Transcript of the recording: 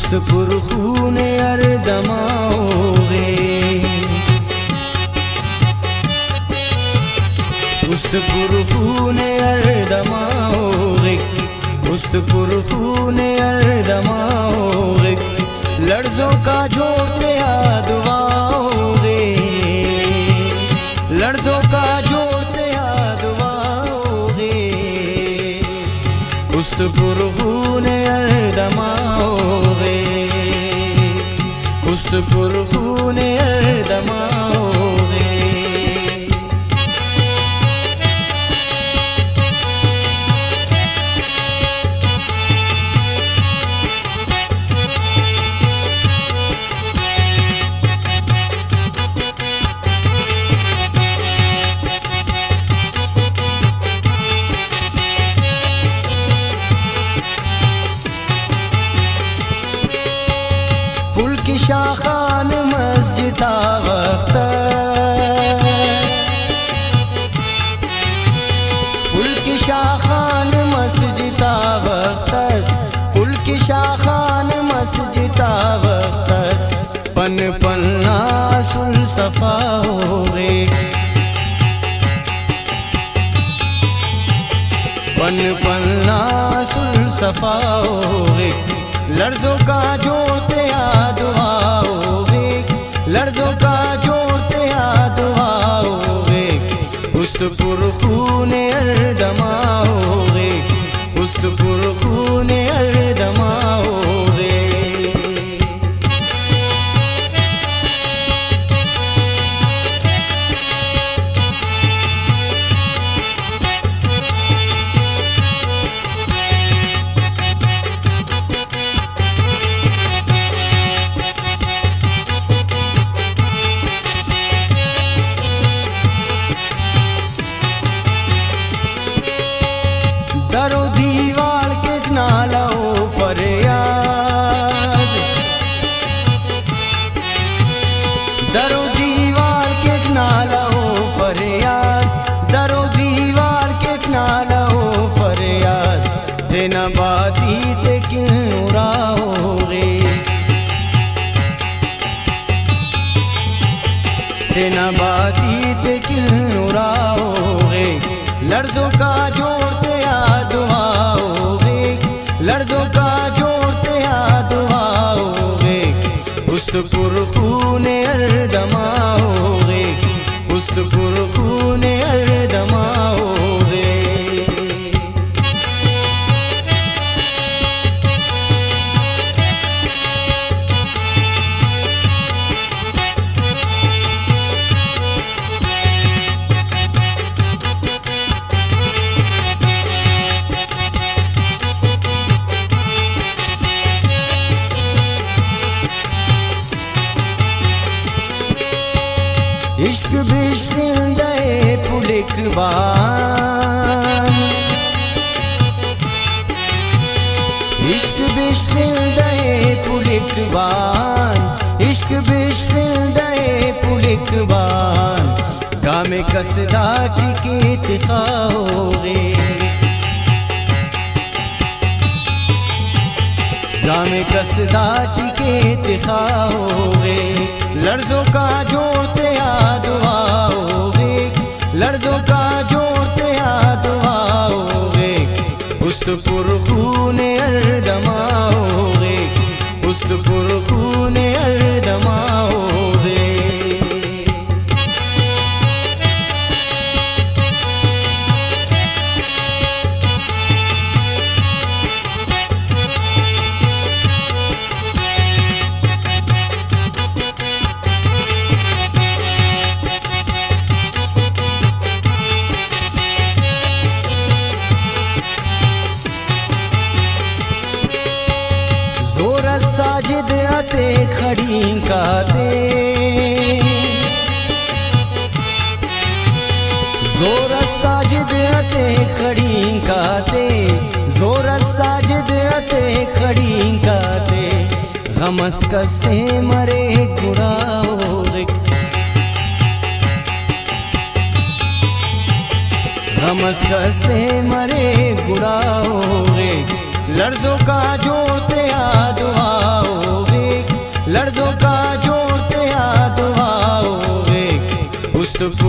पुस्त पुरखूने अर्दमाओगे, पुस्त पुरखूने अर्दमाओगे, पुस्त पुरखूने अर्दमाओगे, लर्जों का जोड़ते दुआओगे, लर्जों का जोड़ते दुआओगे, पुस्त पुरखूने अर्दमाओगे, पुस्त पुरखूने अर्दमाओगे। फुल की शाखान मस्जिद वक्त, फुल की शाखान मस्जिद वक्त, फुल की शाखान मस्जिद वक्त, पन पन्ना सुल सफा होगे, पन पन्ना सुल सफा होगे, लर्जों का जोड़ते दुआओगे, लर्जों का जोड़ते दुआओगे, पुस्त पुरखूने अर्दमाओगे, पुस्त पुरखूने अर्दमाओगे। दरो दीवार के नाला हो फरियाद, दरो दीवार के नाला हो फरियाद, दरो दीवार के नाला हो फरियाद, देना बाती ते क्यों उड़ाओगे, देना बाती ते क्यों उड़ाओगे, लर्जों का जोड़ते दुआओगे, लर्जों का जोड़ते दुआओगे, पुस्त पुरखूने अर्दमाओगे, पुस्त पुरखूने अर्दमाओगे। इश्क बिश्क दे पुलिक बान, इश्क बिश्क दे पुलिक बान, इश्क बिश्क दे पुलिक बान, गामे कसदा की तिखाओगे, गामे कसदा के तिखाओगे, लर्जों का जोड़ते दुआओगे, लर्जों का जोड़ते दुआओगे, पुस्त पुरखूने अर्दमाओगे, पुस्त पुरखूने अर्दमाओगे। जोर साजिद आते खड़ी काते, जोर साजिद आते खड़ी काते, जोर साजिद आते खड़ी काते, गमस कसे मरे गुड़ाओगे, गमस कसे मरे गुड़ाओगे, लर्जों का जोड़ते दुआओगे, गुफ्तगू